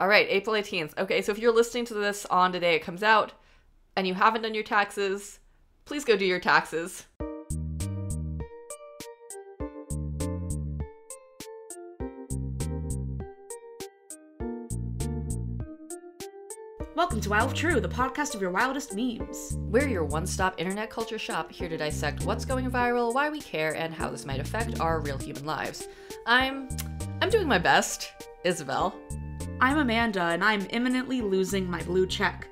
All right, April 18th. Okay, so if you're listening to this on the day it comes out and you haven't done your taxes, please go do your taxes. Welcome to Wild True, the podcast of your wildest memes. We're your one-stop internet culture shop, here to dissect what's going viral, why we care, and how this might affect our real human lives. I'm doing my best, Isabel. I'm Amanda, and I'm imminently losing my blue check.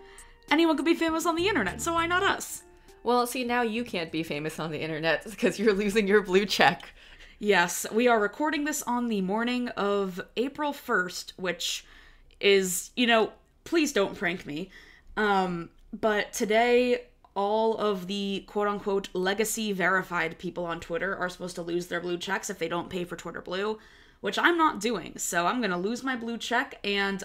Anyone could be famous on the internet, so why not us? Well, see, now you can't be famous on the internet because you're losing your blue check. Yes, we are recording this on the morning of April 1st, which is, please don't prank me. But today, all of the quote-unquote legacy verified people on Twitter are supposed to lose their blue checks if they don't pay for Twitter Blue, which I'm not doing. So I'm gonna lose my blue check, and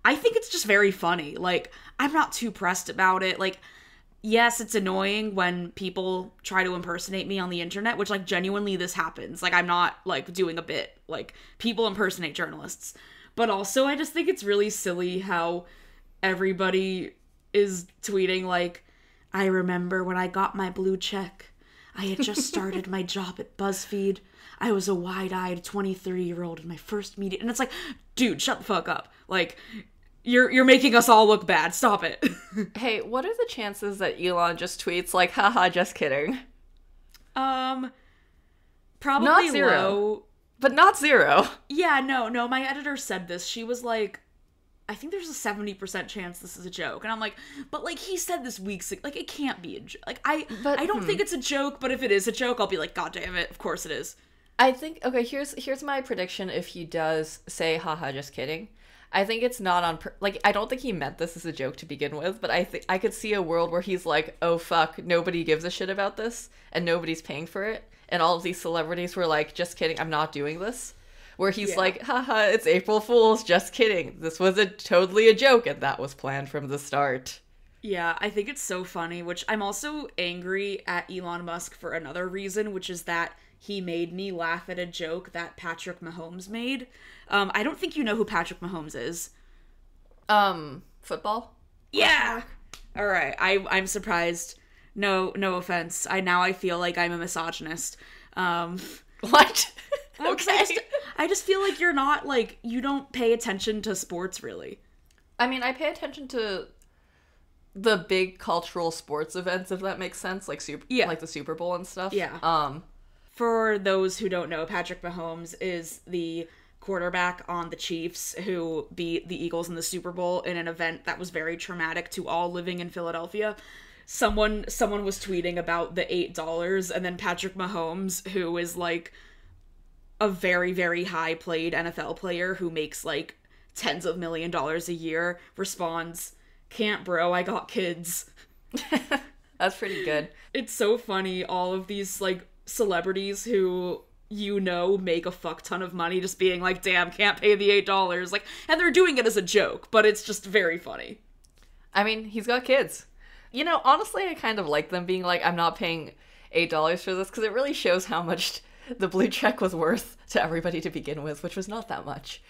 I think it's just very funny. Like, I'm not too pressed about it. Like, yes, it's annoying when people try to impersonate me on the internet, which, like, genuinely this happens. Like, I'm not, like, doing a bit. Like, people impersonate journalists. But also, I just think it's really silly how everybody is tweeting, like, I remember when I got my blue check. I had just started my job at BuzzFeed. I was a wide-eyed 23-year-old in my first meeting. And it's like, dude, shut the fuck up. Like, you're making us all look bad. Stop it. Hey, what are the chances that Elon just tweets like, haha, just kidding? Probably not zero. Low. But not zero. Yeah, no, my editor said this. She was like, I think there's a 70% chance this is a joke. And I'm like, but, like, he said this weeks ago. Like, it can't be a joke. Like, I don't think it's a joke, but if it is a joke, I'll be like, God damn it, of course it is. I think, okay, here's my prediction if he does say, haha, just kidding. I think it's not on, I don't think he meant this as a joke to begin with, but I think I could see a world where he's like, oh, fuck, nobody gives a shit about this, and nobody's paying for it, and all of these celebrities were like, just kidding, I'm not doing this. Where he's like, haha, it's April Fool's, just kidding. This was totally a joke, and that was planned from the start. Yeah, I think it's so funny, which I'm also angry at Elon Musk for another reason, which is that he made me laugh at a joke that Patrick Mahomes made. I don't think you know who Patrick Mahomes is. Football? Yeah! Alright, I'm surprised. No offense. I feel like I'm a misogynist. What? Okay. I just feel like you're not, like, you don't pay attention to sports, really. I mean, I pay attention to the big cultural sports events, if that makes sense, like like the Super Bowl and stuff. Yeah. For those who don't know, Patrick Mahomes is the quarterback on the Chiefs who beat the Eagles in the Super Bowl in an event that was very traumatic to all living in Philadelphia. Someone was tweeting about the $8, and then Patrick Mahomes, who is, like, a very, very high-played NFL player who makes, like, tens of $1 million a year, responds, "Can't, bro, I got kids." That's pretty good. It's so funny, all of these, like, celebrities who, make a fuck ton of money just being like, damn, can't pay the $8. Like, and they're doing it as a joke, but it's just very funny. I mean, he's got kids. Honestly, I kind of like them being like, I'm not paying $8 for this, because it really shows how much the blue check was worth to everybody to begin with, which was not that much.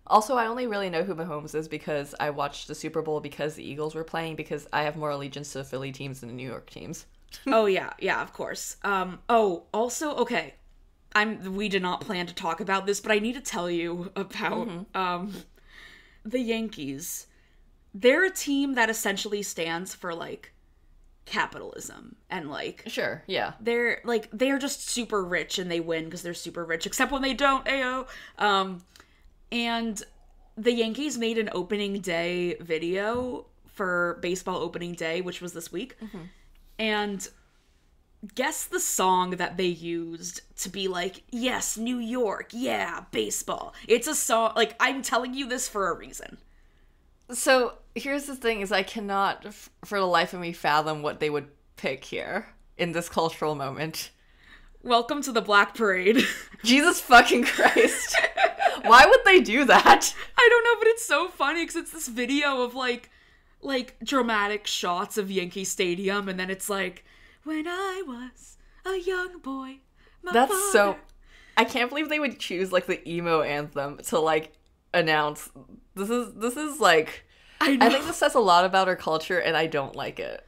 Also, I only really know who Mahomes is because I watched the Super Bowl because the Eagles were playing, because I have more allegiance to the Philly teams than the New York teams. Oh, yeah, of course. Also, okay, we did not plan to talk about this, but I need to tell you about, the Yankees. They're a team that essentially stands for, like, capitalism, and, like, sure, yeah, they're just super rich, and they win because they're super rich, except when they don't, ayo. And the Yankees made an opening day video for baseball opening day, which was this week, and guess the song that they used to be like, yes, New York, yeah, baseball. It's a song, like, I'm telling you this for a reason. So, here's the thing, is I cannot, for the life of me, fathom what they would pick here, in this cultural moment. Welcome to the Black Parade. Jesus fucking Christ. Why would they do that? I don't know, but it's so funny, because it's this video of, like, dramatic shots of Yankee Stadium, and then it's like, when I was a young boy, my That's father... so... I can't believe they would choose, like, the emo anthem to, like, announce. This is like, I know. I think this says a lot about our culture, and I don't like it.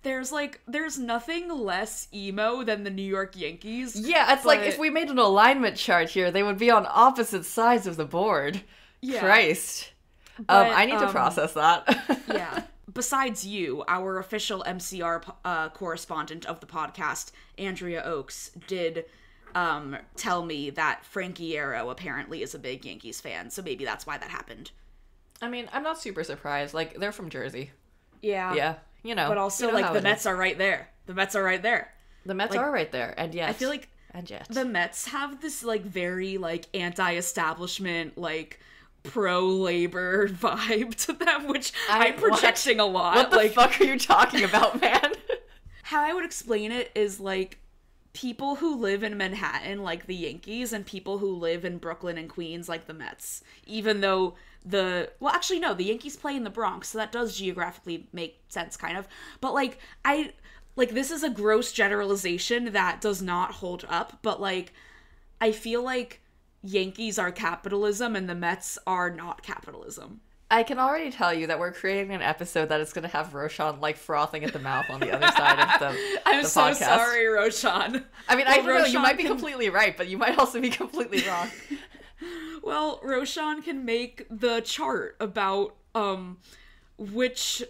There's nothing less emo than the New York Yankees. Yeah, it's like if we made an alignment chart here, they would be on opposite sides of the board. Yeah. Christ. But, I need to process that. Yeah. Besides you, our official MCR correspondent of the podcast, Andrea Oakes, did tell me that Frankie Arrow apparently is a big Yankees fan, so maybe that's why that happened. I mean, I'm not super surprised. Like, they're from Jersey. Yeah. Yeah. You know. But also, like, the Mets are right there. The Mets are right there. The Mets are right there. And yes. I feel like the Mets have this, like, very, like, anti-establishment, like, pro-labor vibe to them, which I'm projecting a lot. What the fuck are you talking about, man? How I would explain it is, like, people who live in Manhattan, like the Yankees, and people who live in Brooklyn and Queens, like the Mets. Even though the Yankees play in the Bronx, so that does geographically make sense, kind of. But, like, this is a gross generalization that does not hold up, but, like, I feel like Yankees are capitalism and the Mets are not capitalism. I can already tell you that we're creating an episode that is going to have Roshan, like, frothing at the mouth on the other side of the I'm the so podcast. Sorry, Roshan. I mean, I don't know, you might be completely right, but you might also be completely wrong. Well, Roshan can make the chart about which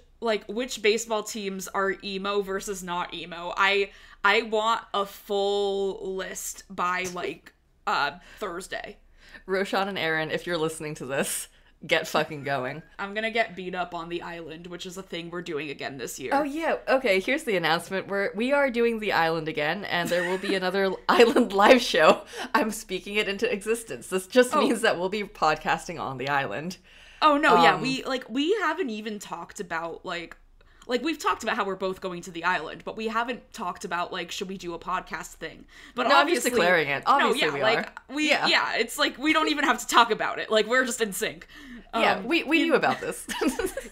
baseball teams are emo versus not emo. I want a full list by, like, Thursday. Roshan and Aaron, if you're listening to this, get fucking going. I'm gonna get beat up on the island, which is a thing we're doing again this year. Oh yeah, okay, here's the announcement. We are doing the island again, and there will be another island live show. I'm speaking it into existence. This just means that we'll be podcasting on the island. Oh no, yeah, we haven't even talked about, like, we've talked about how we're both going to the island, but we haven't talked about, like, should we do a podcast thing? But no, obviously, I'm just declaring it. Obviously, we are. Yeah, it's like we don't even have to talk about it. Like, we're just in sync. Yeah, we knew about this.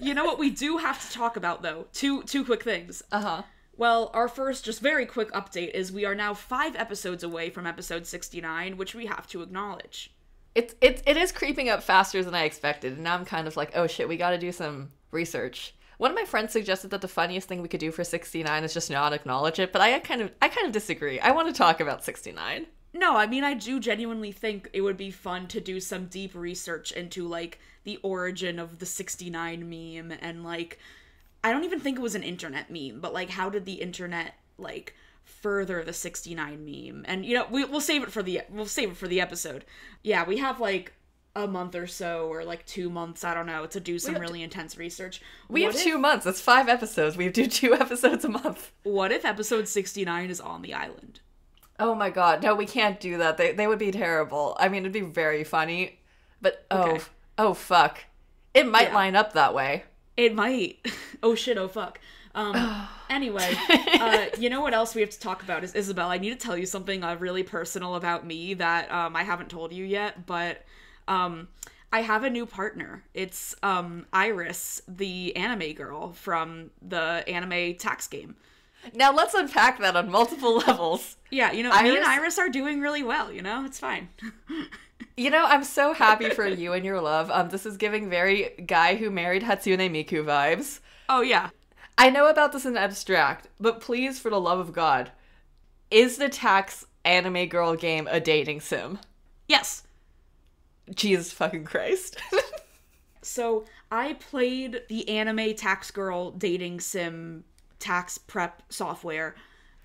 You know what we do have to talk about, though? Two quick things. Uh-huh. Well, our first, just very quick update is we are now 5 episodes away from episode 69, which we have to acknowledge. It is creeping up faster than I expected, and now I'm kind of like, oh shit, we gotta do some research. One of my friends suggested that the funniest thing we could do for 69 is just not acknowledge it, but I kind of disagree. I want to talk about 69. No, I mean, I do genuinely think it would be fun to do some deep research into, like, the origin of the 69 meme, and, like, I don't even think it was an internet meme, but, like, how did the internet, like, further the 69 meme? And, you know, we'll save it for the episode. Yeah, we have, like, a month or so, or, like, 2 months, I don't know, to do some really intense research. We have 2 months. That's 5 episodes. We do 2 episodes a month. What if episode 69 is on the island? Oh my god, no, we can't do that. They would be terrible. I mean, it'd be very funny, but oh fuck. It might line up that way. It might. Oh shit, oh fuck. Anyway, you know what else we have to talk about is Isabel. I need to tell you something really personal about me that I haven't told you yet, but I have a new partner. It's Iris, the anime girl from the anime tax game. Now let's unpack that on multiple levels. Yeah, you know, me and Iris are doing really well, you know? It's fine. You know, I'm so happy for you and your love. This is giving very guy who married Hatsune Miku vibes. Oh, yeah. I know about this in abstract, but please, for the love of God, is the tax anime girl game a dating sim? Yes. Jesus fucking Christ. So, I played the anime tax girl dating sim tax prep software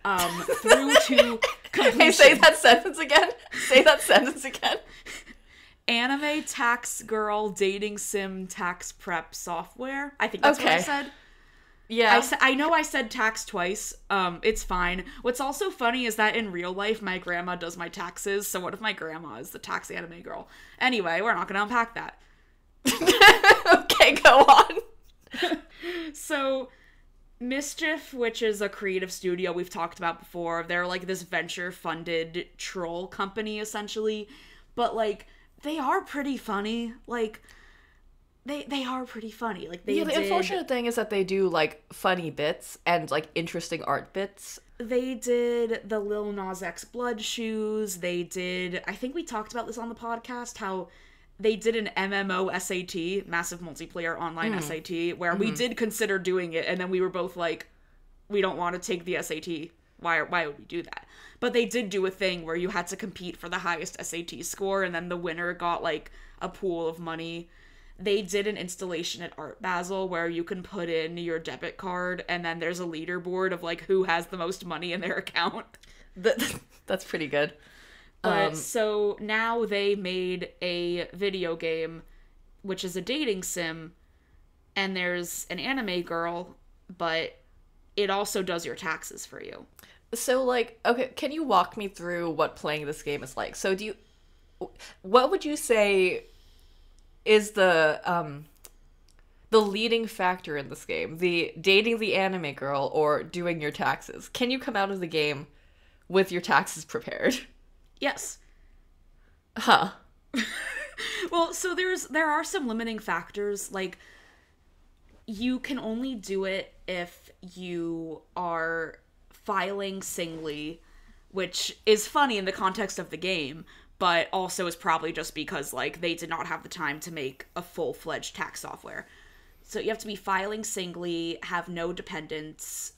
through to completion. Hey, say that sentence again. Say that sentence again. Anime tax girl dating sim tax prep software. I think that's what I said. Yeah. I know I said tax twice. It's fine. What's also funny is that in real life, my grandma does my taxes. So what if my grandma is the tax anime girl? Anyway, we're not going to unpack that. Okay, go on. So MSCHF, which is a creative studio we've talked about before, they're like this venture-funded troll company, essentially. But, like, they are pretty funny. Like, they are pretty funny. Like, the unfortunate thing is that they do, like, funny bits and, like, interesting art bits. They did the Lil Nas X blood shoes. They did, I think we talked about this on the podcast, how they did an MMO SAT, massive multiplayer online SAT, where we did consider doing it, and then we were both like, we don't want to take the SAT. Why would we do that? But they did do a thing where you had to compete for the highest SAT score, and then the winner got, like, a pool of money. They did an installation at Art Basel where you can put in your debit card, and then there's a leaderboard of, like, who has the most money in their account. That's pretty good. But so now they made a video game, which is a dating sim, and there's an anime girl, but it also does your taxes for you. So, like, okay, can you walk me through what playing this game is like? So what would you say is the leading factor in this game? The dating the anime girl or doing your taxes? Can you come out of the game with your taxes prepared? Yes. Huh. Well, so there are some limiting factors, like, you can only do it if you are filing singly, which is funny in the context of the game, but also is probably just because, like, they did not have the time to make a full-fledged tax software. So you have to be filing singly, have no dependents.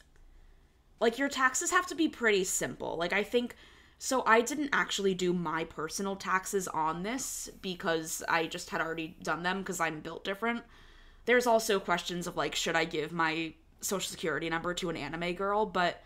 Like, your taxes have to be pretty simple. Like, I think... So I didn't actually do my personal taxes on this because I just had already done them because I'm built different. There's also questions of, like, should I give my social security number to an anime girl? But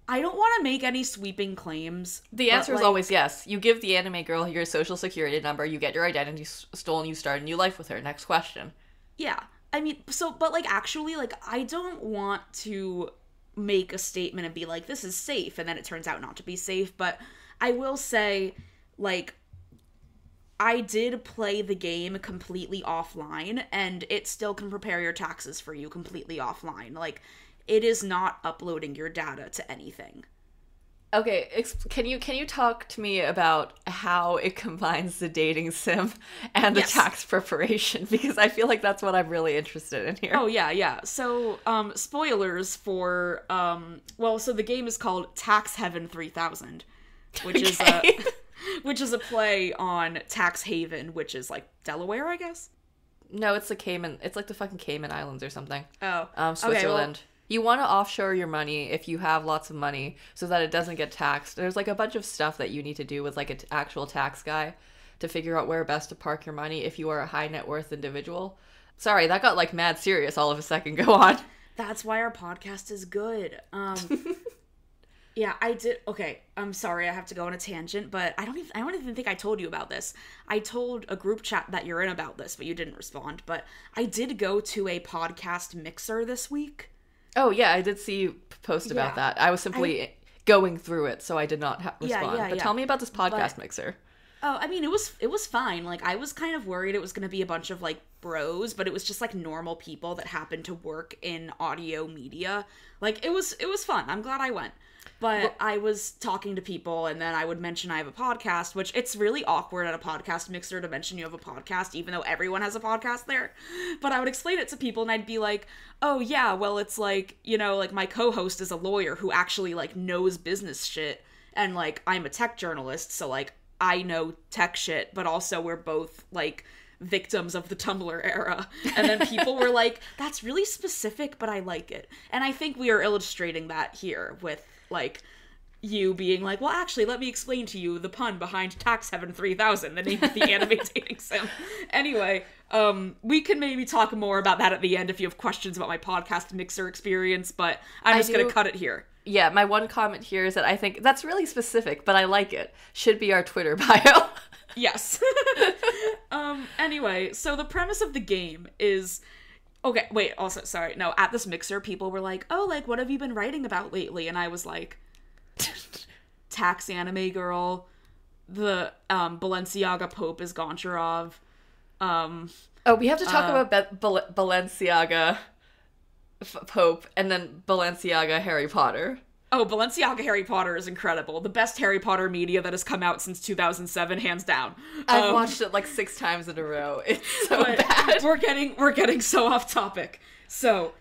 I don't want to make any sweeping claims. The answer is always yes. You give the anime girl your social security number, you get your identity stolen, you start a new life with her. Next question. Yeah. I mean, but, like, actually, like, I don't want to make a statement and be like, this is safe, and then it turns out not to be safe, but I will say, like, I did play the game completely offline, and it still can prepare your taxes for you completely offline. Like, it is not uploading your data to anything. Okay, can you talk to me about how it combines the dating sim and the tax preparation? Because I feel like that's what I'm really interested in here. Oh, yeah. So, spoilers for, so the game is called Tax Heaven 3000, which is a play on Tax Haven, which is, like, Delaware, I guess? No, it's like the fucking Cayman Islands or something. Oh. Switzerland. Okay, well, you want to offshore your money if you have lots of money so that it doesn't get taxed. There's, like, a bunch of stuff that you need to do with, like, an actual tax guy to figure out where best to park your money if you are a high net worth individual. Sorry, that got, like, mad serious all of a second. Go on. That's why our podcast is good. Yeah, I did. Okay, I'm sorry, I have to go on a tangent, but I don't even think I told you about this. I told a group chat that you're in about this, but you didn't respond. But I did go to a podcast mixer this week. Oh, yeah, I did see you post about that. I was simply going through it, so I did not respond. But tell me about this podcast mixer. Oh, I mean, it was fine. Like, I was kind of worried it was going to be a bunch of, like, bros, but it was just, like, normal people that happened to work in audio media. Like, it was fun. I'm glad I went. But I was talking to people, and then I would mention I have a podcast, which it's really awkward at a podcast mixer to mention you have a podcast, even though everyone has a podcast there. But I would explain it to people, and I'd be like, oh, yeah, well, it's like, you know, like, my co-host is a lawyer who actually, like, knows business shit, and, like, I'm a tech journalist, so, like, I know tech shit, but also we're both, like, victims of the Tumblr era. And then people were like, that's really specific, but I like it. And I think we are illustrating that here with, like, you being like, well, actually, let me explain to you the pun behind Tax Heaven 3000, the name of the anime dating sim. Anyway, we can maybe talk more about that at the end if you have questions about my podcast mixer experience, but I'm just going to cut it here. Yeah, my one comment here is that I think that's really specific, but I like it. Should be our Twitter bio. Yes. Anyway, so the premise of the game is... Okay, wait, also, sorry, no, at this mixer, people were like, oh, like, what have you been writing about lately? And I was like, Tax Anime Girl, the Balenciaga Pope is Goncharov. We have to talk about Balenciaga Pope and then Balenciaga Harry Potter. Oh, Balenciaga Harry Potter is incredible. The best Harry Potter media that has come out since 2007, hands down. I've watched it like 6 times in a row. It's so bad. We're getting so off topic. So,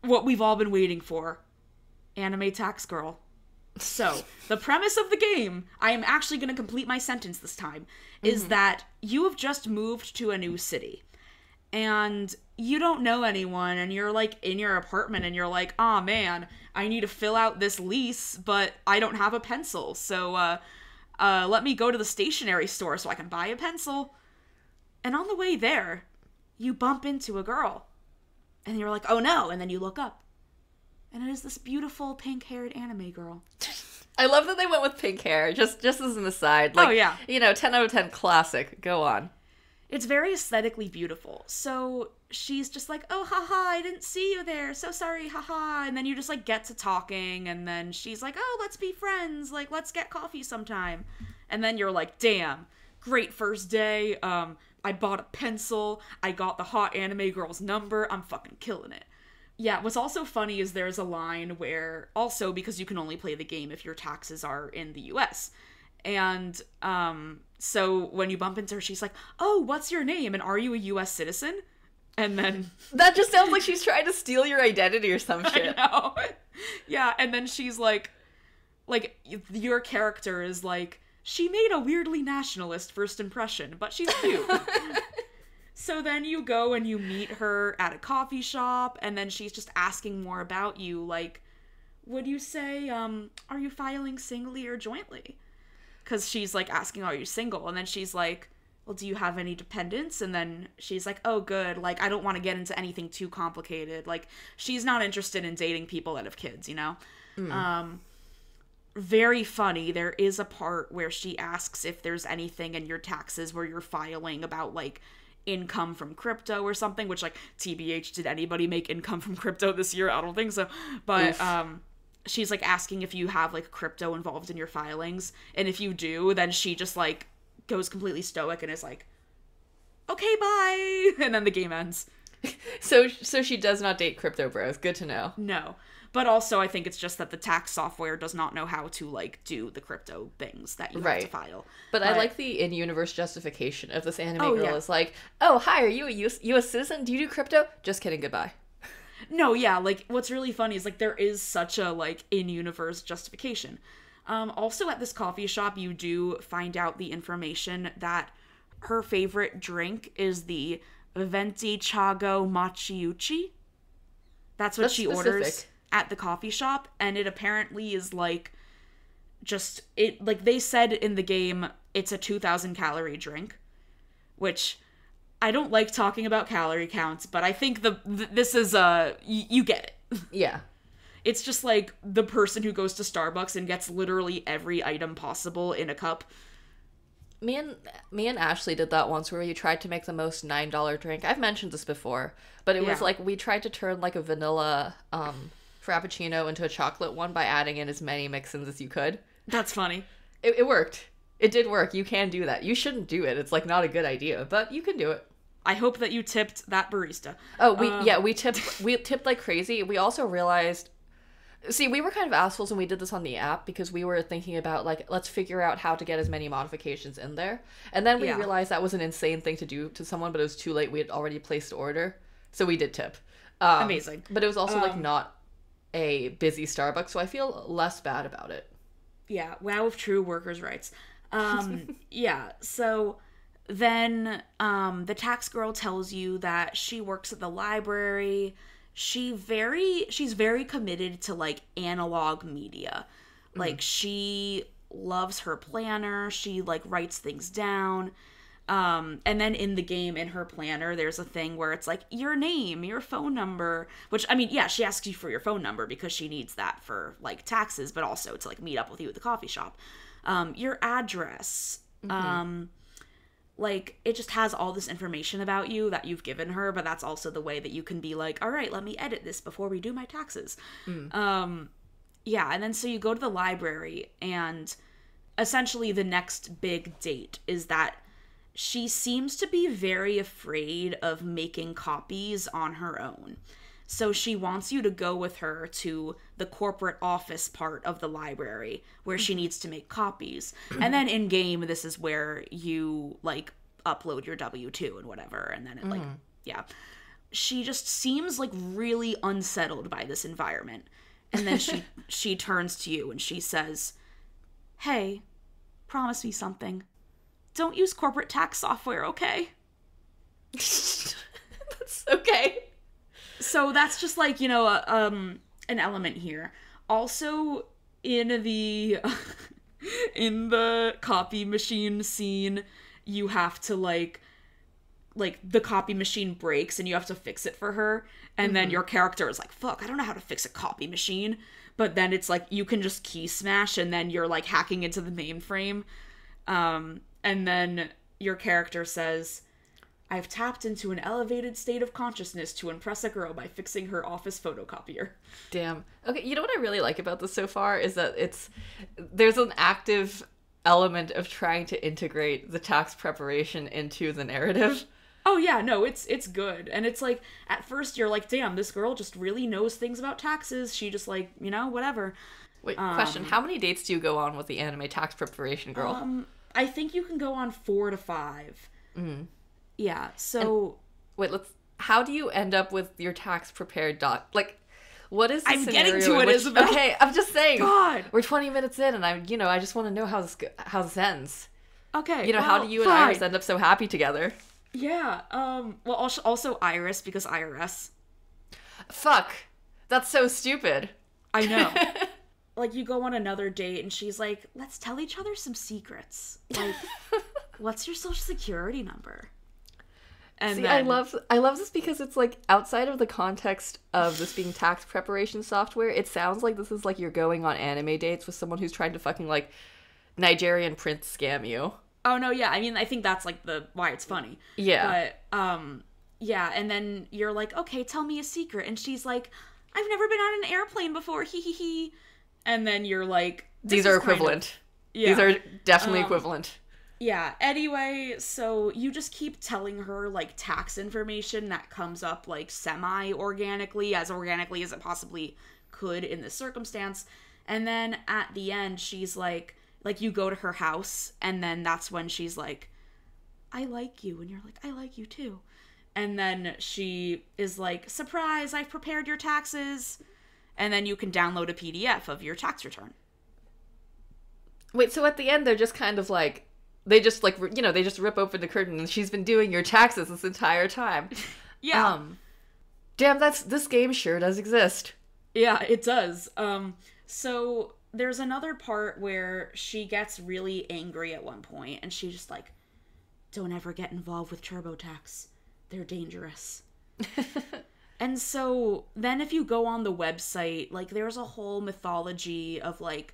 what we've all been waiting for. Anime Tax Girl. So, the premise of the game, I am actually going to complete my sentence this time, is that you have just moved to a new city. And you don't know anyone, and you're, like, in your apartment, and you're like, aw, man, I need to fill out this lease, but I don't have a pencil, so, let me go to the stationery store so I can buy a pencil. And on the way there, you bump into a girl. And you're like, oh no, and then you look up. And it is this beautiful pink-haired anime girl. I love that they went with pink hair, just as an aside. Like, oh, yeah. 10 out of 10 classic. Go on. It's very aesthetically beautiful. So she's just like, oh, haha, I didn't see you there. So sorry, haha. And then you just, like, get to talking. And then she's like, oh, let's be friends. Like, let's get coffee sometime. And then you're like, damn, great first day. I bought a pencil. I got the hot anime girl's number. I'm fucking killing it. Yeah, what's also funny is there's a line where, also because you can only play the game if your taxes are in the US. And, so when you bump into her, she's like, oh, what's your name? And are you a US citizen? And then... That just sounds like she's trying to steal your identity or some shit. I know. Yeah, and then she's like, your character is like, she made a weirdly nationalist first impression, but she's cute. So then you go and you meet her at a coffee shop, and then she's just asking more about you, like, would you say, are you filing singly or jointly? Because she's, like, asking, are you single? And then she's like, well, do you have any dependents? And then she's like, oh, good. Like, I don't want to get into anything too complicated. Like, she's not interested in dating people that have kids, you know? Very funny. There is a part where she asks if there's anything in your taxes where you're filing about, like, income from crypto or something, which, like, TBH, did anybody make income from crypto this year? I don't think so. But, she's, like, asking if you have, like, crypto involved in your filings, and if you do, then she just, like, goes completely stoic and is like, okay, bye, and then the game ends. So she does not date crypto bros. Good to know. No. But also, I think it's just that the tax software does not know how to, like, do the crypto things that you have to file. But I like the in-universe justification of this anime girl is like, oh, hi, are you a US citizen? Do you do crypto? Just kidding, goodbye. No, yeah, like, what's really funny is, like, there is such a, like, in-universe justification. Also, at this coffee shop, you do find out the information that her favorite drink is the Venti Chago Machiuchi. That's what she orders at the coffee shop, and it apparently is, like, just, it, like, they said in the game, it's a 2,000 calorie drink, which... I don't like talking about calorie counts, but I think this is, you get it. Yeah. It's just like the person who goes to Starbucks and gets literally every item possible in a cup. Me and Ashley did that once where we tried to make the most $9 drink. I've mentioned this before, but it was like we tried to turn like a vanilla frappuccino into a chocolate one by adding in as many mix-ins as you could. That's funny. It worked. It did work. You can do that. You shouldn't do it. It's like not a good idea, but you can do it. I hope that you tipped that barista. Oh, we tipped like crazy. We also realized, see, we were kind of assholes when we did this on the app because we were thinking about like, let's figure out how to get as many modifications in there. And then we realized that was an insane thing to do to someone, but it was too late. We had already placed the order. So we did tip. Amazing. But it was also like not a busy Starbucks, so I feel less bad about it. Yeah. Wow of true workers' rights. Yeah. So... Then, the tax girl tells you that she works at the library. She's very committed to, like, analog media. Like, she loves her planner. She, like, writes things down. And then in the game, in her planner, there's a thing where it's, like, your name, your phone number. Which, I mean, yeah, she asks you for your phone number because she needs that for, like, taxes, but also to, like, meet up with you at the coffee shop. Your address. Like, it just has all this information about you that you've given her, but that's also the way that you can be like, all right, let me edit this before we do my taxes. Yeah, and then so you go to the library, and essentially the next big date is that she seems to be very afraid of making copies on her own. So she wants you to go with her to the corporate office part of the library where she needs to make copies. And then in game, this is where you, like, upload your W-2 and whatever. And then it, like, yeah. She just seems, like, really unsettled by this environment. And then she turns to you and she says, "Hey, promise me something. Don't use corporate tax software, okay?" That's okay. So that's just like, you know, an element here. Also, in the in the copy machine scene, you have to like the copy machine breaks and you have to fix it for her, and then your character is like, "Fuck, I don't know how to fix a copy machine." But then it's like you can just key smash and then you're like hacking into the mainframe. And then your character says, "I've tapped into an elevated state of consciousness to impress a girl by fixing her office photocopier." Damn. Okay, you know what I really like about this so far is that there's an active element of trying to integrate the tax preparation into the narrative. Oh yeah, no, it's good. And it's like, at first you're like, damn, this girl just really knows things about taxes. She just like, you know, whatever. Wait, question. How many dates do you go on with the anime tax preparation girl? I think you can go on 4 to 5. Mm-hmm. Yeah, so... And, wait, how do you end up with your tax prepared doc? Like, what is the scenario getting to it, Isabel. Okay, I'm just saying. God! We're 20 minutes in and I just want to know how this ends. Okay, You know, how do you and Iris end up so happy together? Yeah, well, also Iris, because IRS. Fuck. That's so stupid. I know. Like, you go on another date, and she's like, "Let's tell each other some secrets. Like, what's your social security number?" And see, then... I love this because it's, like, outside of the context of this being tax preparation software, it sounds like this is, like, you're going on anime dates with someone who's trying to fucking, like, Nigerian prince scam you. Oh, no, yeah, I mean, I think that's, like, why it's funny. Yeah. But, yeah, and then you're like, "Okay, tell me a secret." And she's like, "I've never been on an airplane before, hee hee hee." And then you're like... These are equivalent. Yeah. These are definitely equivalent. Yeah, anyway, so you just keep telling her, like, tax information that comes up, like, semi-organically, as organically as it possibly could in this circumstance. And then at the end, she's like, you go to her house, and then that's when she's like, "I like you." And you're like, "I like you too." And then she is like, "Surprise, I've prepared your taxes." And then you can download a PDF of your tax return. Wait, so at the end, they're just kind of like, they just like, you know, they just rip open the curtain and she's been doing your taxes this entire time. Yeah. Damn, this game sure does exist. Yeah, it does. So there's another part where she gets really angry at one point and she's just like, "Don't ever get involved with TurboTax. They're dangerous." And so then if you go on the website, like, there's a whole mythology of, like,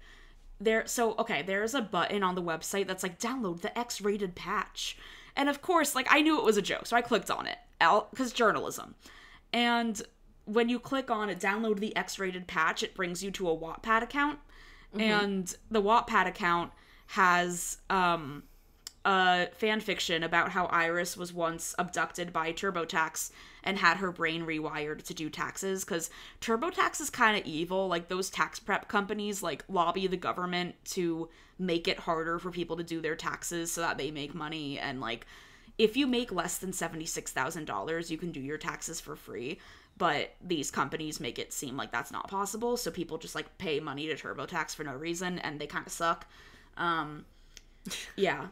there's a button on the website that's like, "Download the X-rated patch." And of course, like, I knew it was a joke, so I clicked on it, because journalism. And when you click on it, "Download the X-rated patch," it brings you to a Wattpad account. Mm-hmm. And the Wattpad account has a fan fiction about how Iris was once abducted by TurboTax and had her brain rewired to do taxes, because TurboTax is kind of evil. Like, those tax prep companies, like, lobby the government to make it harder for people to do their taxes so that they make money, and, like, if you make less than $76,000, you can do your taxes for free, but these companies make it seem like that's not possible, so people just, like, pay money to TurboTax for no reason, and they kind of suck. Yeah.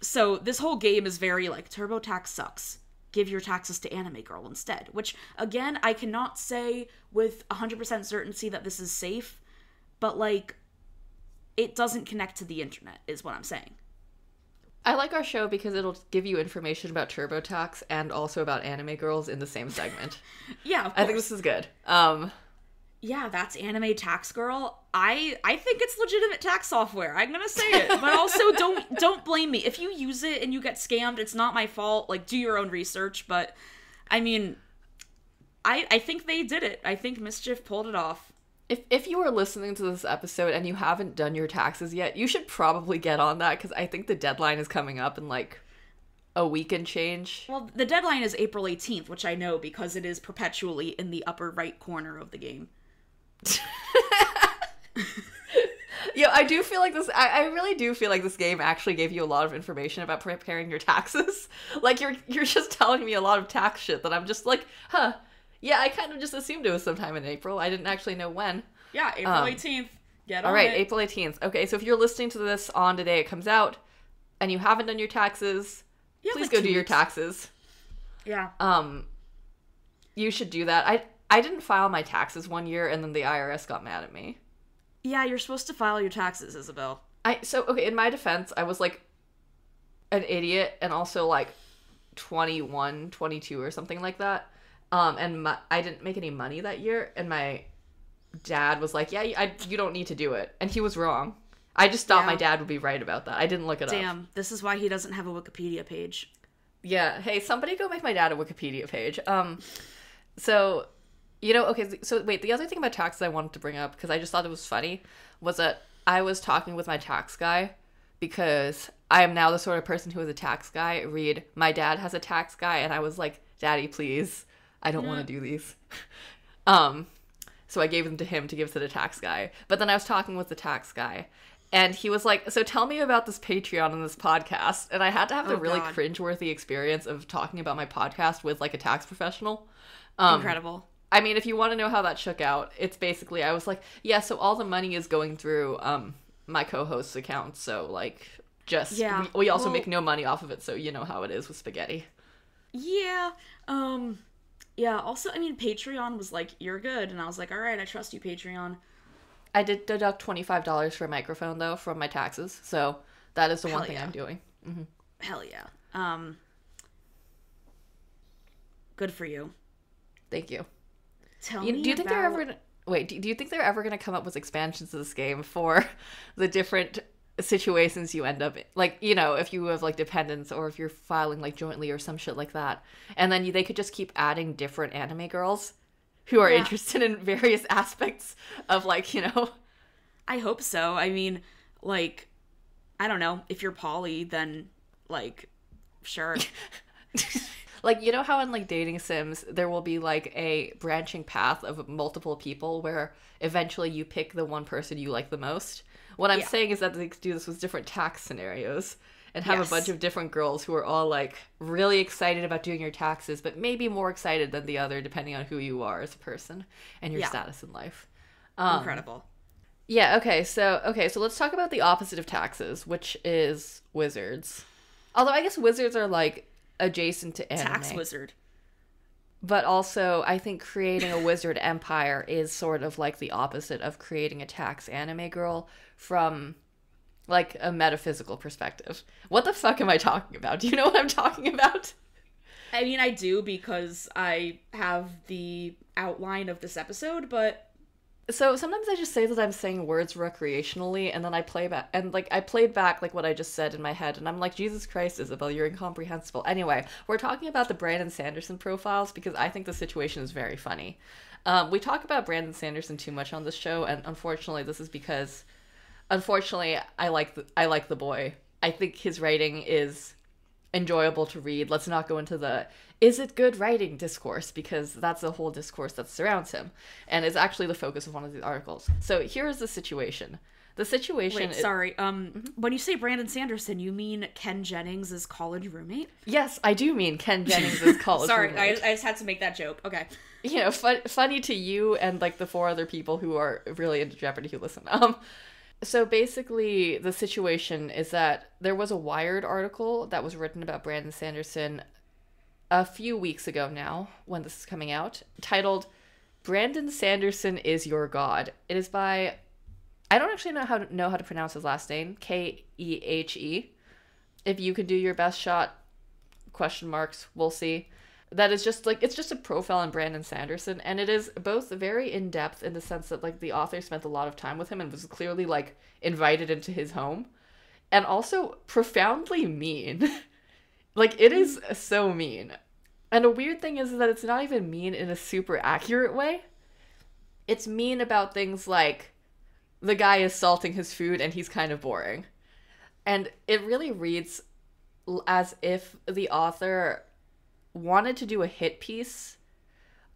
So this whole game is very, like, TurboTax sucks. Give your taxes to Anime Girl instead. Which, again, I cannot say with 100% certainty that this is safe, but, like, it doesn't connect to the internet, is what I'm saying. I like our show because it'll give you information about TurboTax and also about Anime Girls in the same segment. Yeah, of course. I think this is good. Yeah, that's Anime Tax Girl. I think it's legitimate tax software. I'm gonna say it. But also, don't blame me. If you use it and you get scammed, it's not my fault. Like, do your own research. But, I mean, I think they did it. I think MSCHF pulled it off. If you are listening to this episode and you haven't done your taxes yet, you should probably get on that, because I think the deadline is coming up in, like, a week and change. Well, the deadline is April 18th, which I know because it is perpetually in the upper right corner of the game. Yeah, I do feel like this. I really do feel like this game actually gave you a lot of information about preparing your taxes. Like, you're just telling me a lot of tax shit that I'm just like, huh. Yeah, I kind of just assumed it was sometime in April. I didn't actually know when. Yeah, April 18th. Get on all right, it. April 18th. Okay, so if you're listening to this on the day it comes out and you haven't done your taxes, please go do your taxes. Yeah. You should do that. I didn't file my taxes one year, and then the IRS got mad at me. Yeah, you're supposed to file your taxes, Isabel. Okay, in my defense, I was like an idiot and also like 21, 22 or something like that. And I didn't make any money that year, and my dad was like, yeah, you don't need to do it. And he was wrong. I just thought my dad would be right about that. I didn't look it up. Damn, this is why he doesn't have a Wikipedia page. Yeah, hey, somebody go make my dad a Wikipedia page. So, okay, so wait, the other thing about taxes I wanted to bring up, because I just thought it was funny, was that I was talking with my tax guy, because I am now the sort of person who is a tax guy. Read, my dad has a tax guy, and I was like, Daddy, please, I don't want to do these. So I gave them to him to give to the tax guy. But then I was talking with the tax guy, and he was like, so tell me about this Patreon and this podcast. And I had to have the really cringeworthy experience of talking about my podcast with like a tax professional. Incredible. I mean, if you want to know how that shook out, it's basically, I was like, yeah, so all the money is going through my co-host's account. So like, we also make no money off of it. So you know how it is with spaghetti. Yeah. Yeah, also, I mean, Patreon was like, you're good. And I was like, all right, I trust you, Patreon. I did deduct $25 for a microphone, though, from my taxes. So that is the one thing I'm doing. Mm-hmm. Hell yeah. Good for you. Thank you. Tell me do you think they're ever gonna... Wait, do you think they're ever going to come up with expansions of this game for the different situations you end up in? Like, if you have like dependents, or if you're filing like jointly or some shit like that, and then they could just keep adding different anime girls who are interested in various aspects of like, I hope so. I mean, like, I don't know, if you're poly, then like, sure. Like, how in like dating sims there will be like a branching path of multiple people where eventually you pick the one person you like the most. What I'm saying is that they could do this with different tax scenarios and have a bunch of different girls who are all like really excited about doing your taxes, but maybe more excited than the other depending on who you are as a person and your status in life. Incredible. Yeah, okay, so let's talk about the opposite of taxes, which is wizards. Although I guess wizards are like adjacent to anime. Tax wizard. But also, I think creating a wizard empire is sort of like the opposite of creating a tax anime girl from like a metaphysical perspective. What the fuck am I talking about? Do you know what I'm talking about? I mean, I do, because I have the outline of this episode, but... So sometimes I just say that I'm saying words recreationally, and then I play back, and like I played back like what I just said in my head, and I'm like, Jesus Christ, Isabel, you're incomprehensible. Anyway, we're talking about the Brandon Sanderson profiles because I think the situation is very funny. We talk about Brandon Sanderson too much on this show, and unfortunately, this is because, I like the boy. I think his writing is enjoyable to read. Let's not go into the is it good writing discourse, because that's a whole discourse that surrounds him and is actually the focus of one of these articles. So here is the situation. The situation Wait, sorry. When you say Brandon Sanderson, you mean Ken Jennings' college roommate? Yes, I do mean Ken Jennings' college roommate. Sorry, I just had to make that joke. Okay. Funny to you and like the 4 other people who are really into Jeopardy who listen. So basically, the situation is that there was a Wired article that was written about Brandon Sanderson a few weeks ago now, when this is coming out, titled, Brandon Sanderson is Your God. It is by, I don't actually know how to pronounce his last name, Kehe. If you could do your best shot, ? We'll see. That is just like, it's just a profile on Brandon Sanderson, and it is both very in-depth in the sense that like the author spent a lot of time with him and was clearly like invited into his home, and also profoundly mean. Like, it is so mean. And a weird thing is that it's not even mean in a super accurate way. It's mean about things like the guy is salting his food and he's kind of boring. And it really reads as if the author wanted to do a hit piece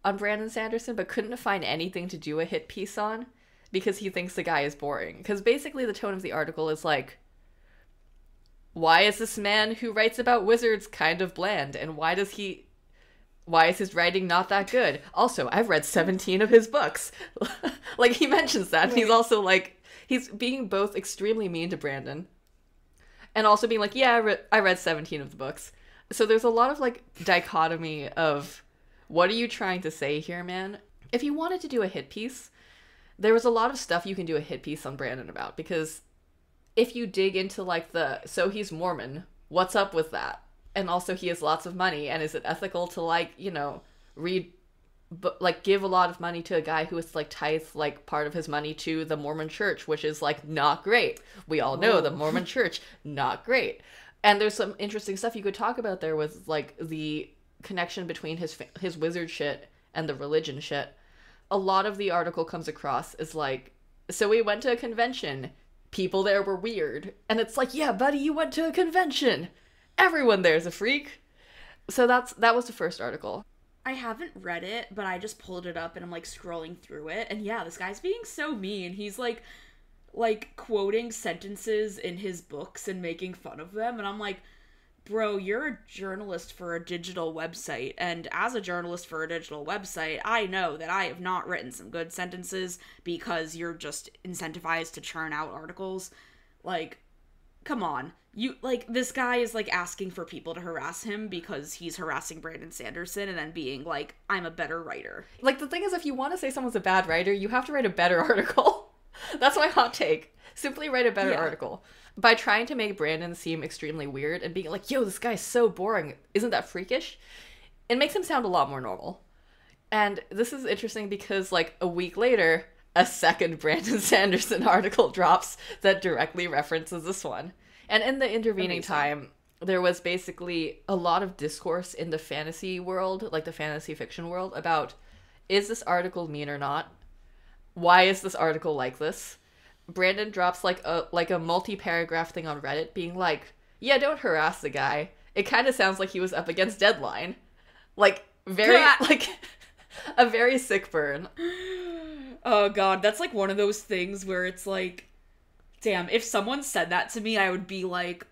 on Brandon Sanderson, but couldn't find anything to do a hit piece on because he thinks the guy is boring. Because basically the tone of the article is like, why is this man who writes about wizards kind of bland? And why does he Why is his writing not that good? Also, I've read 17 of his books. Like, he mentions that. Right. He's also, like, he's being both extremely mean to Brandon and also being like, yeah, I read 17 of the books. So there's a lot of, like, dichotomy of, what are you trying to say here, man? If you wanted to do a hit piece, there was a lot of stuff you can do a hit piece on Brandon about, because if you dig into, like, so he's Mormon, what's up with that? And also he has lots of money, and is it ethical to, like, you know, give a lot of money to a guy who is, like, tithe, like, part of his money to the Mormon church, which is, like, not great. We all know the Mormon church, not great. And there's some interesting stuff you could talk about there with, like, the connection between his wizard shit and the religion shit. A lot of the article comes across as, like, so we went to a convention, people there were weird. And it's like, yeah, buddy, you went to a convention. Everyone there's a freak. So that was the first article. I haven't read it, but I just pulled it up and I'm, like, scrolling through it. And yeah, this guy's being so mean. He's, like quoting sentences in his books and making fun of them. And I'm like, bro, you're a journalist for a digital website. And as a journalist for a digital website, I know that I have not written some good sentences because you're just incentivized to churn out articles. Like, come on. You, like, this guy is, like, asking for people to harass him because he's harassing Brandon Sanderson and then being like, I'm a better writer. Like, the thing is, if you want to say someone's a bad writer, you have to write a better article. That's my hot take. Simply write a better article. By trying to make Brandon seem extremely weird and being like, yo, this guy's so boring. Isn't that freakish? It makes him sound a lot more normal. And this is interesting because, like, a week later, a second Brandon Sanderson article drops that directly references this one. And in the intervening time, there was basically a lot of discourse in the fantasy world, like the fantasy fiction world, about, is this article mean or not? Why is this article like this? Brandon drops like a multi-paragraph thing on Reddit being like, yeah, don't harass the guy. It kind of sounds like he was up against deadline. Like, very, like, a very sick burn. Oh god, that's like one of those things where it's like, damn, if someone said that to me, I would be, like,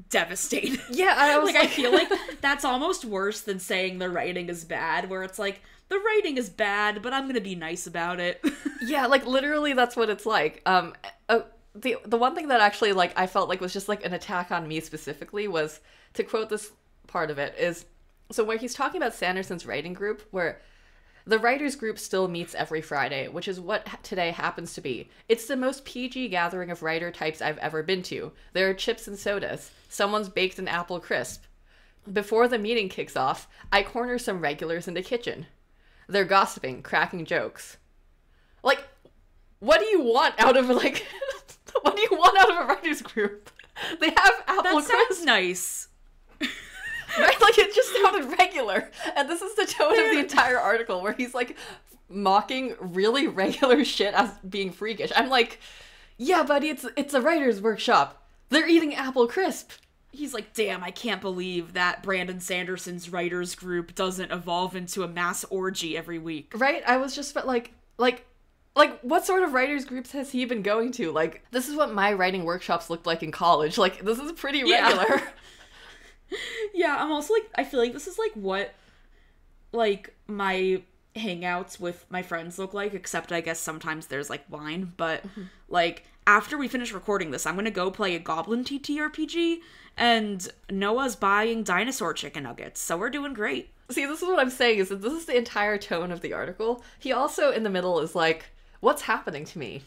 devastated. Yeah, I was like, I feel like that's almost worse than saying the writing is bad, where it's like, the writing is bad, but I'm gonna be nice about it. Yeah, like, literally that's what it's like. The one thing that actually, like, I felt like was just, like, an attack on me specifically was, to quote this part of it, is, so where he's talking about Sanderson's writing group, where the writers group still meets every Friday, which is what today happens to be. It's the most PG gathering of writer types I've ever been to. There are chips and sodas. Someone's baked an apple crisp. Before the meeting kicks off, I corner some regulars in the kitchen. They're gossiping, cracking jokes. Like, what do you want out of, like, what do you want out of a writer's group? They have apple crisp. That sounds nice. Right? Like, it just sounded regular. And this is the tone of the entire article, where he's, like, mocking really regular shit as being freakish. I'm like, yeah, buddy, it's a writer's workshop. They're eating apple crisp. He's like, damn, I can't believe that Brandon Sanderson's writers group doesn't evolve into a mass orgy every week. Right? I was just like, what sort of writers groups has he been going to? Like, this is what my writing workshops looked like in college. Like, this is pretty regular. Yeah. Yeah, I'm also like, I feel like this is like what, like, my hangouts with my friends look like, except I guess sometimes there's like wine, but like, after we finish recording this, I'm gonna go play a Goblin TTRPG, and Noah's buying dinosaur chicken nuggets, so we're doing great. See, this is what I'm saying, is that this is the entire tone of the article. He also, in the middle, is like, what's happening to me?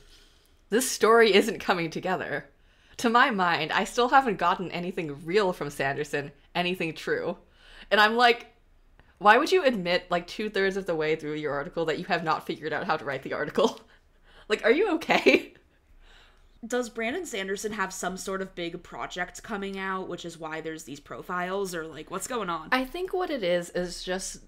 This story isn't coming together. To my mind, I still haven't gotten anything real from Sanderson, anything true. And I'm like, why would you admit, like, 2/3 of the way through your article that you have not figured out how to write the article? Like, are you okay? Does Brandon Sanderson have some sort of big project coming out, which is why there's these profiles, or, like, what's going on? I think what it is just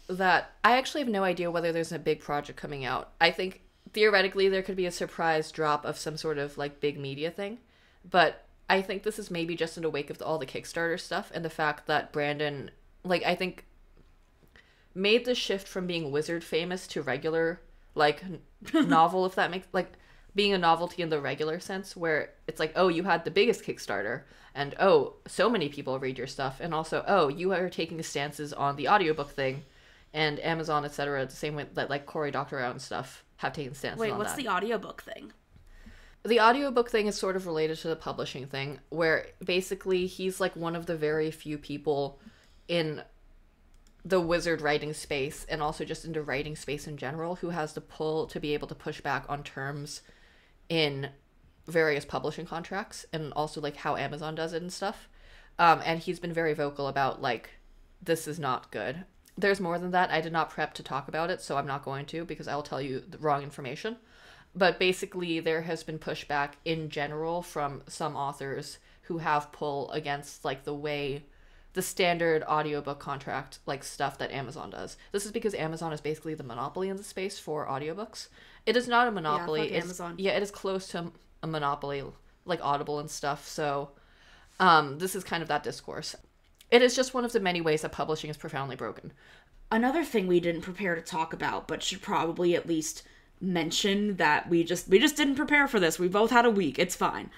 that I actually have no idea whether there's a big project coming out. I think, theoretically, there could be a surprise drop of some sort of, like, big media thing. But I think this is maybe just in the wake of all the Kickstarter stuff and the fact that Brandon, like, I think, made the shift from being wizard famous to regular, like, novel, if that makes, like, being a novelty in the regular sense, where it's like, oh, you had the biggest Kickstarter, and oh, so many people read your stuff, and also, oh, you are taking stances on the audiobook thing, and Amazon, etc., the same way that like Cory Doctorow and stuff have taken stances on that. Wait, what's the audiobook thing? The audiobook thing is sort of related to the publishing thing, where basically he's like one of the very few people in the wizard writing space, and also just into writing space in general, who has the pull to be able to push back on terms in various publishing contracts, and also like how Amazon does it and stuff. And he's been very vocal about like, this is not good. There's more than that. I did not prep to talk about it, so I'm not going to, because I'll tell you the wrong information. But basically, there has been pushback in general from some authors who have pull against like the standard audiobook contract, like stuff that Amazon does. This is because Amazon is basically the monopoly in the space for audiobooks. It is not a monopoly. Yeah, fuck Amazon. Yeah, it is close to a monopoly, like Audible and stuff. So this is kind of that discourse. It is just one of the many ways that publishing is profoundly broken. Another thing we didn't prepare to talk about, but should probably at least mention that we just didn't prepare for this. We both had a week. It's fine.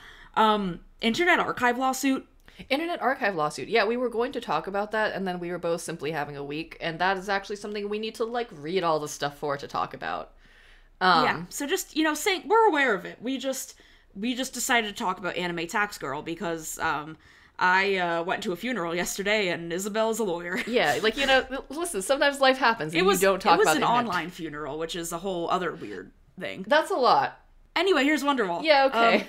Internet Archive lawsuit. Internet Archive lawsuit. Yeah, we were going to talk about that, and then we were both simply having a week, and that is actually something we need to like read all the stuff for to talk about. Yeah, so just, saying we're aware of it. We just decided to talk about Anime Tax Girl because I went to a funeral yesterday, and Isabel is a lawyer. Yeah, like, listen, sometimes life happens, and you don't talk about it. It was an online funeral, which is a whole other weird thing. That's a lot. Anyway, here's Wonderwall. Yeah, okay.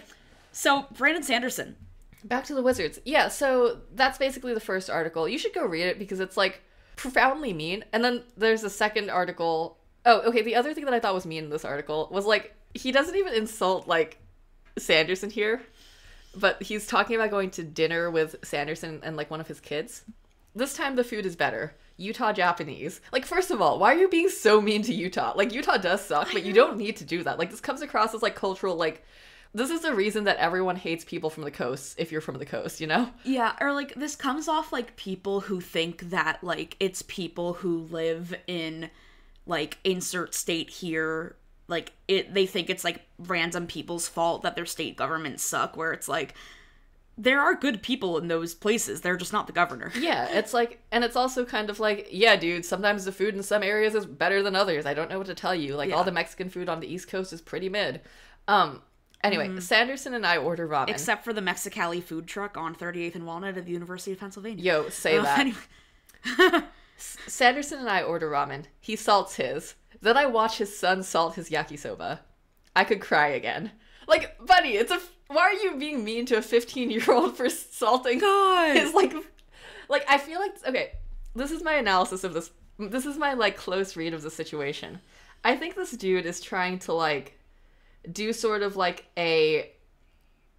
So, Brandon Sanderson. Back to the Wizards. Yeah, so that's basically the first article. You should go read it because it's, like, profoundly mean. And then there's a second article. Oh, okay, the other thing that I thought was mean in this article was, like, he doesn't even insult, like, Sanderson here. But he's talking about going to dinner with Sanderson and, like, one of his kids. This time the food is better. Utah Japanese. Like, first of all, why are you being so mean to Utah? Like, Utah does suck, but you don't need to do that. Like, this comes across as, like, cultural, like, this is the reason that everyone hates people from the coast if you're from the coast, you know? Yeah, or, like, this comes off like people who think that, like, it's people who live in, like, insert state here. Like, they think it's, like, random people's fault that their state governments suck, where it's, like, there are good people in those places. They're just not the governor. Yeah, it's, like, and it's also kind of like, yeah, dude, sometimes the food in some areas is better than others. I don't know what to tell you. Like, all the Mexican food on the East Coast is pretty mid. Anyway, Sanderson and I order ramen. Except for the Mexicali food truck on 38th and Walnut at the University of Pennsylvania. Yo, say that. Anyway. Sanderson and I order ramen. He salts his. Then I watch his son salt his yakisoba. I could cry again. Like, buddy, why are you being mean to a 15-year-old for salting his, like, I feel like, okay, this is my analysis of this. This is my, like, close read of the situation. I think this dude is trying to, like, do sort of, like,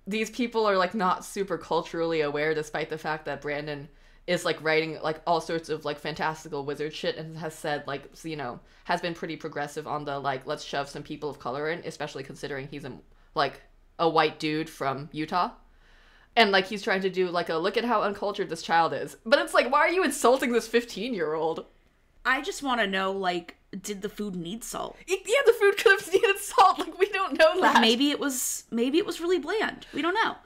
these people are, like, not super culturally aware, despite the fact that Brandon is, like, writing, like, all sorts of, like, fantastical wizard shit and has said, like, has been pretty progressive on the, like, let's shove some people of color in, especially considering he's, a white dude from Utah. And, like, he's trying to do, like, look at how uncultured this child is. But it's like, why are you insulting this 15-year-old? I just want to know, like, did the food need salt? Yeah, the food could have needed salt. Like, we don't know that. Like, maybe it was really bland. We don't know.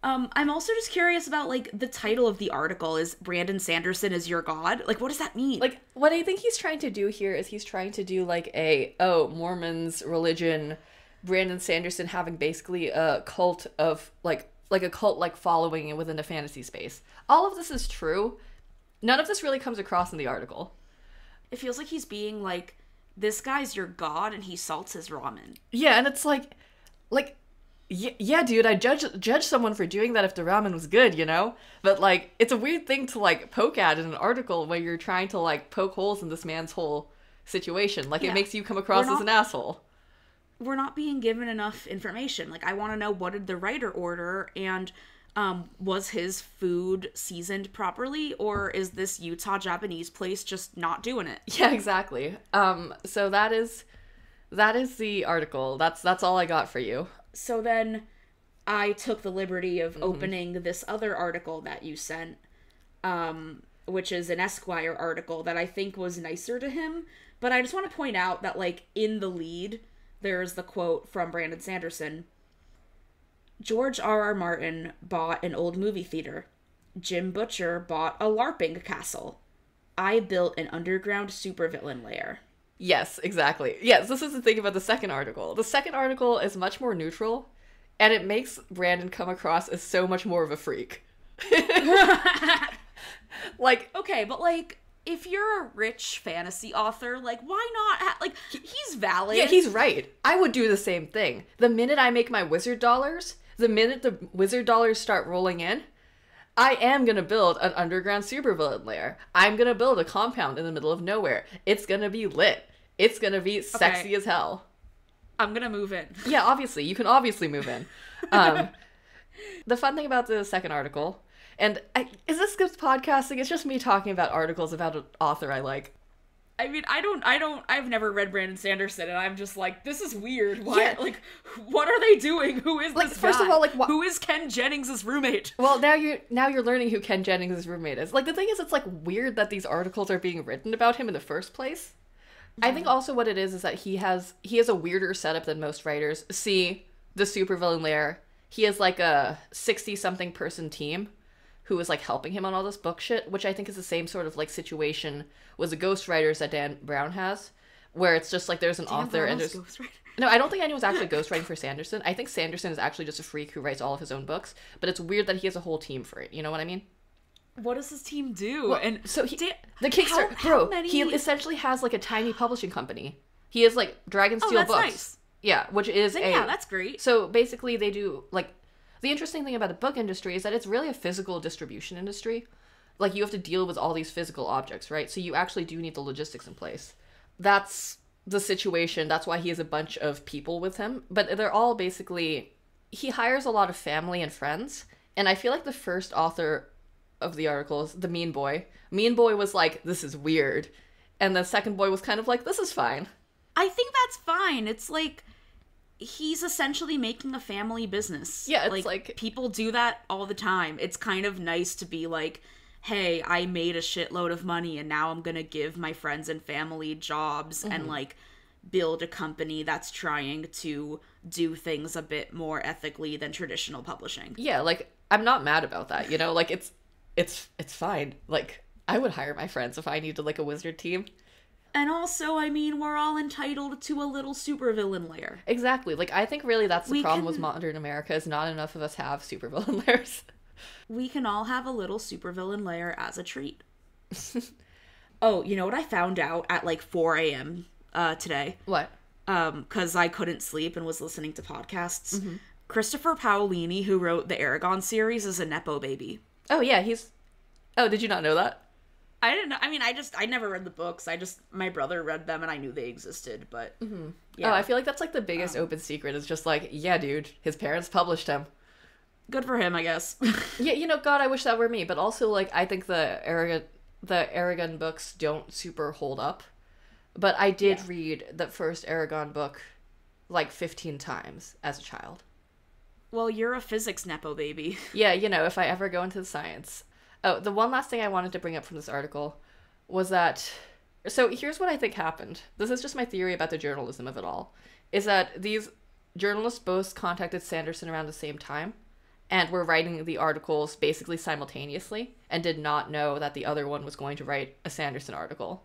I'm also just curious about, like, the title of the article is Brandon Sanderson is your god. Like, what does that mean? Like, what I think he's trying to do here is he's trying to do, like, Mormons, religion, Brandon Sanderson having basically a cult of, like a cult, like, following within the fantasy space. All of this is true. None of this really comes across in the article. It feels like he's being, like, this guy's your god and he salts his ramen. Yeah, and it's like, yeah, dude, I'd judge someone for doing that if the ramen was good, you know? But, like, it's a weird thing to, like, poke at in an article where you're trying to, like, poke holes in this man's whole situation. Like, it makes you come across as an asshole. We're not being given enough information. Like, I want to know, what did the writer order, and was his food seasoned properly, or is this Utah Japanese place just not doing it? Yeah, exactly. So that is the article. That's all I got for you. So then I took the liberty of opening this other article that you sent, which is an Esquire article that I think was nicer to him. But I just want to point out that, like, in the lead, there's the quote from Brandon Sanderson. George R.R. Martin bought an old movie theater. Jim Butcher bought a LARPing castle. I built an underground supervillain lair. Yes, exactly. Yes, this is the thing about the second article. The second article is much more neutral, and it makes Brandon come across as so much more of a freak. Like, okay, but like, if you're a rich fantasy author, like, why not like, he's valid. Yeah, he's right. I would do the same thing. The minute I make my wizard dollars, the minute the wizard dollars start rolling in, I am gonna build an underground supervillain lair. I'm gonna build a compound in the middle of nowhere. It's gonna be lit. It's gonna be sexy as hell. I'm gonna move in. Yeah, obviously. You can obviously move in. The fun thing about the second article, and is this good podcasting? It's just me talking about articles about an author I like. I mean, I've never read Brandon Sanderson, and I'm just like, this is weird. Why? Yeah. Like, what are they doing? Who is this first guy? of all, like, who is Ken Jennings' roommate? Well, now you're learning who Ken Jennings' roommate is. Like, the thing is, it's like weird that these articles are being written about him in the first place. I think also what it is that he has a weirder setup than most writers. See, the supervillain lair, he has like a 60-something person team who is like helping him on all this book shit, which I think is the same sort of like situation with the ghostwriters that Dan Brown has, where it's just like there's an author and there's... No, I don't think anyone's actually ghostwriting for Sanderson. I think Sanderson is actually just a freak who writes all of his own books, but it's weird that he has a whole team for it. You know what I mean? What does his team do? Well, and so the Kickstarter, he essentially has like a tiny publishing company. He has like Dragonsteel Books. Nice. Yeah, which is yeah, that's great. So basically they do like, the interesting thing about the book industry is that it's really a physical distribution industry. Like, you have to deal with all these physical objects, right? So you actually do need the logistics in place. That's the situation. That's why he has a bunch of people with him, but they're all basically, he hires a lot of family and friends. And I feel like the first author of the articles, the Mean Boy was like, this is weird, and the second boy was kind of like, this is fine. I think that's fine. It's like, he's essentially making a family business. Yeah, it's like people do that all the time. It's kind of nice to be like, hey, I made a shitload of money and now I'm gonna give my friends and family jobs and like build a company that's trying to do things a bit more ethically than traditional publishing. Yeah, like, I'm not mad about that, you know? Like, it's fine. Like, I would hire my friends if I needed, like, a wizard team. And also, I mean, we're all entitled to a little supervillain lair. Exactly. Like, I think really that's the problem with modern America, is not enough of us have supervillain lairs. We can all have a little supervillain lair as a treat. Oh, you know what I found out at, like, 4 a.m. Today? What? Because I couldn't sleep and was listening to podcasts. Mm-hmm. Christopher Paolini, who wrote the Aragon series, is a Nepo baby. Oh, yeah, did you not know that? I didn't know. I mean, I never read the books. My brother read them and I knew they existed, but... Yeah. Oh, I feel like that's like the biggest open secret, is just like, yeah, dude, his parents published him. Good for him, I guess. Yeah, you know, God, I wish that were me, but also, like, I think the Aragon books don't super hold up. But I did read the first Aragon book, like, 15 times as a child. Well, you're a physics Nepo baby. Yeah, you know, if I ever go into the science. Oh, the one last thing I wanted to bring up from this article was that... So here's what I think happened. This is just my theory about the journalism of it all. Is that these journalists both contacted Sanderson around the same time and were writing the articles basically simultaneously and did not know that the other one was going to write a Sanderson article.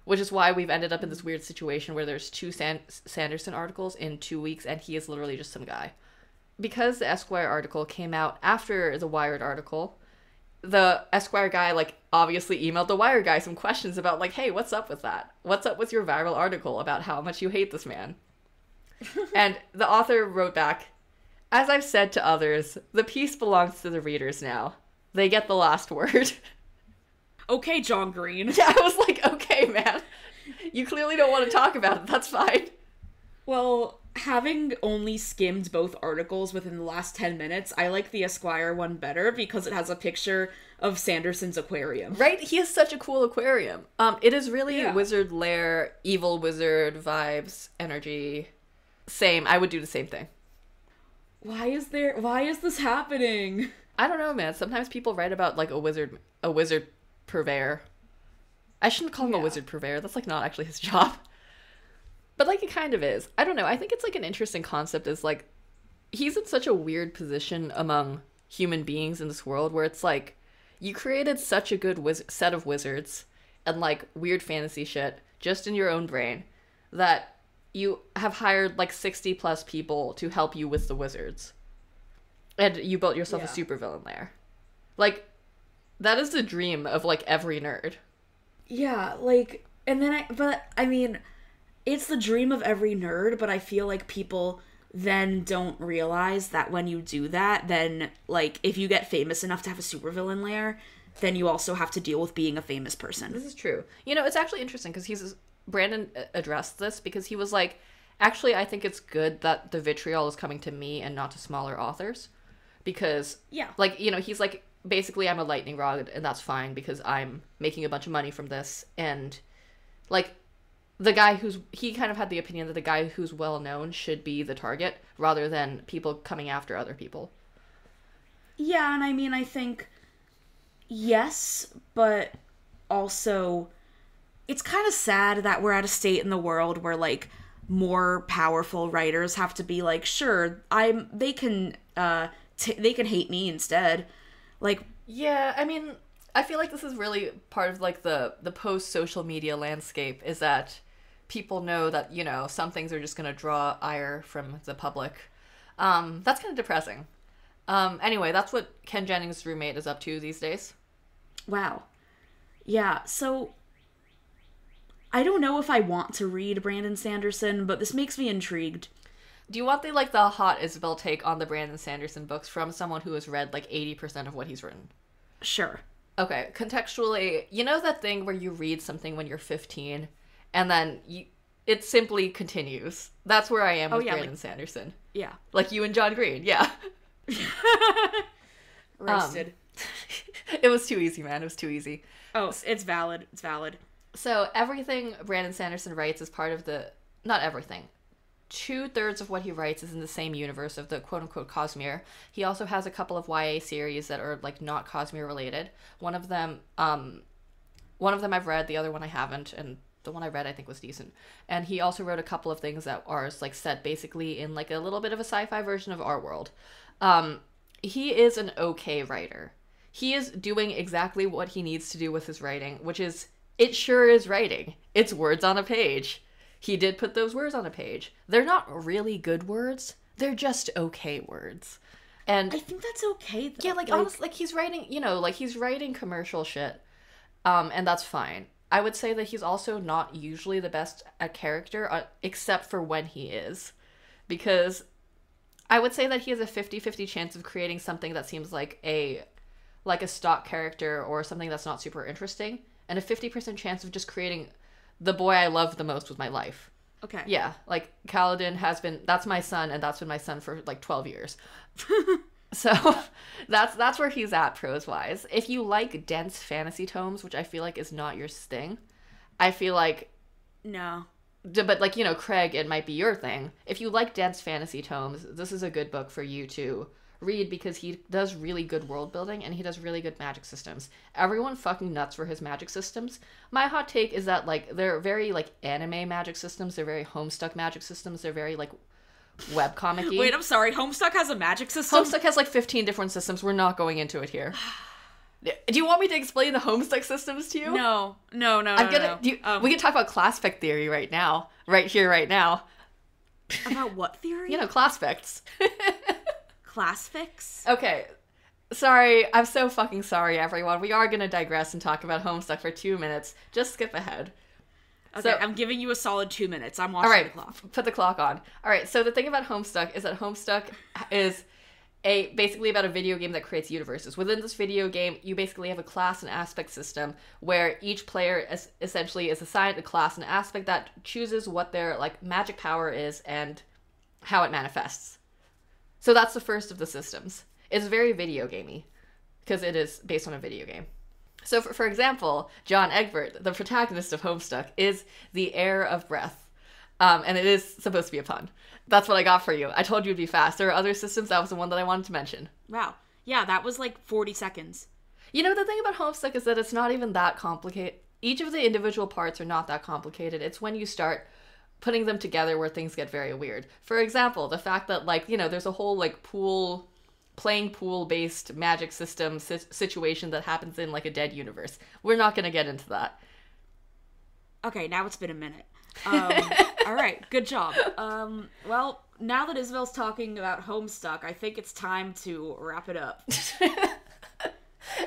Which is why we've ended up in this weird situation where there's two Sanderson articles in 2 weeks and he is literally just some guy. Because the Esquire article came out after the Wired article, the Esquire guy, like, obviously emailed the Wired guy some questions about, like, hey, what's up with that? What's up with your viral article about how much you hate this man? And the author wrote back, as I've said to others, the piece belongs to the readers now. They get the last word. Okay, John Green. Yeah, I was like, okay, man. You clearly don't want to talk about it. That's fine. Well, having only skimmed both articles within the last 10 minutes, I like the Esquire one better because it has a picture of Sanderson's aquarium. Right? He has such a cool aquarium. It is really wizard lair, evil wizard vibes, energy. Same. I would do the same thing. Why is this happening? I don't know, man. Sometimes people write about, like, a wizard purveyor. I shouldn't call him a wizard purveyor. That's, like, not actually his job. But, like, it kind of is. I don't know. I think it's, like, an interesting concept is, like, he's in such a weird position among human beings in this world where it's, like, you created such a good set of wizards, and like weird fantasy shit just in your own brain, that you have hired like 60 plus people to help you with the wizards. And you built yourself a supervillain lair. Like, that is the dream of like every nerd. Yeah, like, and then I mean, it's the dream of every nerd, but I feel like people then don't realize that when you do that, then, like, if you get famous enough to have a supervillain lair, then you also have to deal with being a famous person. This is true. You know, it's actually interesting because Brandon addressed this because he was like, actually, I think it's good that the vitriol is coming to me and not to smaller authors. Because, like, you know, he's like, basically, I'm a lightning rod, and that's fine because I'm making a bunch of money from this. And, like, the guy he kind of had the opinion that the guy who's well known should be the target rather than people coming after other people. Yeah, and I mean, I think, yes, but also, it's kind of sad that we're at a state in the world where, like, more powerful writers have to be like, sure, they can hate me instead. Like, yeah, I mean, I feel like this is really part of like the post-social media landscape, is that people know that, you know, some things are just going to draw ire from the public. That's kind of depressing. Anyway, that's what Ken Jennings' roommate is up to these days. Wow. Yeah, so I don't know if I want to read Brandon Sanderson, but this makes me intrigued. Do you want the hot Isabel take on the Brandon Sanderson books from someone who has read like 80% of what he's written? Sure. Okay, contextually, you know that thing where you read something when you're 15 and then it simply continues? That's where I am with Brandon Sanderson. Yeah. Like you and John Green, yeah. Roasted. It was too easy, man. It was too easy. Oh, it's valid. It's valid. So everything Brandon Sanderson writes is part of not everything. 2/3 of what he writes is in the same universe of the quote-unquote Cosmere. He also has a couple of YA series that are like not Cosmere related. One of them I've read, the other one I haven't, and the one I read I think was decent. And he also wrote a couple of things that are like set basically in like a little bit of a sci-fi version of our world. He is an okay writer. He is doing exactly what he needs to do with his writing, which is, it sure is writing. It's words on a page. He did put those words on a page. They're not really good words. They're just okay words. And I think that's okay, though. Yeah, like honestly, like he's writing, you know, like he's writing commercial shit. And that's fine. I would say that he's also not usually the best at character, except for when he is. Because I would say that he has a 50-50 chance of creating something that seems like a stock character or something that's not super interesting, and a 50% chance of just creating the boy I love the most with my life. Okay. Yeah, like Kaladin that's my son, and that's been my son for like 12 years. So that's where he's at prose-wise. If you like dense fantasy tomes, which I feel like is not your thing, I feel like... No. But like, you know, Craig, it might be your thing. If you like dense fantasy tomes, this is a good book for you to read because he does really good world building and he does really good magic systems. Everyone fucking nuts for his magic systems. My hot take is that like they're very like anime magic systems. They're very Homestuck magic systems. They're very like webcomic-y. Wait, I'm sorry. Homestuck has a magic system? Homestuck has like 15 different systems. We're not going into it here. Do you want me to explain the Homestuck systems to you? No. We can talk about class spec theory right now. Right here, right now. About what theory? You know, class specs. Class fix? Okay. Sorry. I'm so fucking sorry, everyone. We are going to digress and talk about Homestuck for 2 minutes. Just skip ahead. Okay, so, I'm giving you a solid 2 minutes. I'm watching the clock. Put the clock on. All right, so the thing about Homestuck is that Homestuck is basically about a video game that creates universes. Within this video game, you basically have a class and aspect system where each player essentially is assigned a class and aspect that chooses what their like magic power is and how it manifests. So that's the first of the systems. It's very video gamey because it is based on a video game. So for example, John Egbert, the protagonist of Homestuck, is the heir of breath. And it is supposed to be a pun. That's what I got for you. I told you it'd be fast. There are other systems. That was the one that I wanted to mention. Wow. Yeah, that was like 40 seconds. You know, the thing about Homestuck is that it's not even that complicated. Each of the individual parts are not that complicated. It's when you start putting them together where things get very weird. For example, the fact that, like, you know, there's a whole, like, playing pool-based magic system situation that happens in, like, a dead universe. We're not going to get into that. Okay, now it's been a minute. All right, good job. Well, now that Isabel's talking about Homestuck, I think it's time to wrap it up.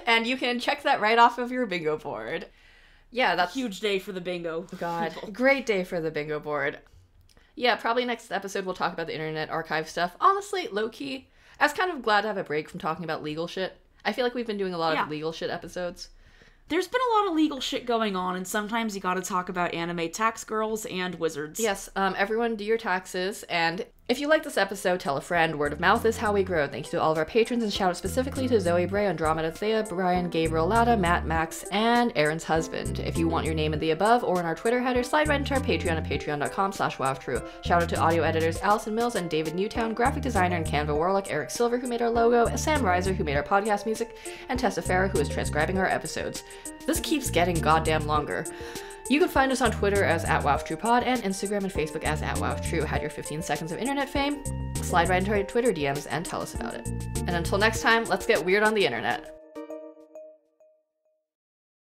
And you can check that right off of your bingo board. Yeah, that's... Huge day for the bingo. God, great day for the bingo board. Yeah, probably next episode we'll talk about the Internet Archive stuff. Honestly, low-key, I was kind of glad to have a break from talking about legal shit. I feel like we've been doing a lot of legal shit episodes. There's been a lot of legal shit going on, and sometimes you gotta talk about anime tax girls and wizards. Yes, everyone do your taxes, and if you like this episode, tell a friend. Word of mouth is how we grow. Thank you to all of our patrons, and shout out specifically to Zoe Bray, Andromeda Thea, Brian, Gabriel Lada, Matt, Max, and Aaron's husband. If you want your name in the above or in our Twitter header, slide right into our Patreon at patreon.com/wowtrue. Shout out to audio editors Allison Mills and David Newtown, graphic designer and Canva Warlock Eric Silver, who made our logo, Sam Rizer, who made our podcast music, and Tessa Farah, who is transcribing our episodes. This keeps getting goddamn longer. You can find us on Twitter as @WowTruePod and Instagram and Facebook as @WowTrue. Had your 15 seconds of internet fame? Slide right into our Twitter DMs and tell us about it. And until next time, let's get weird on the internet.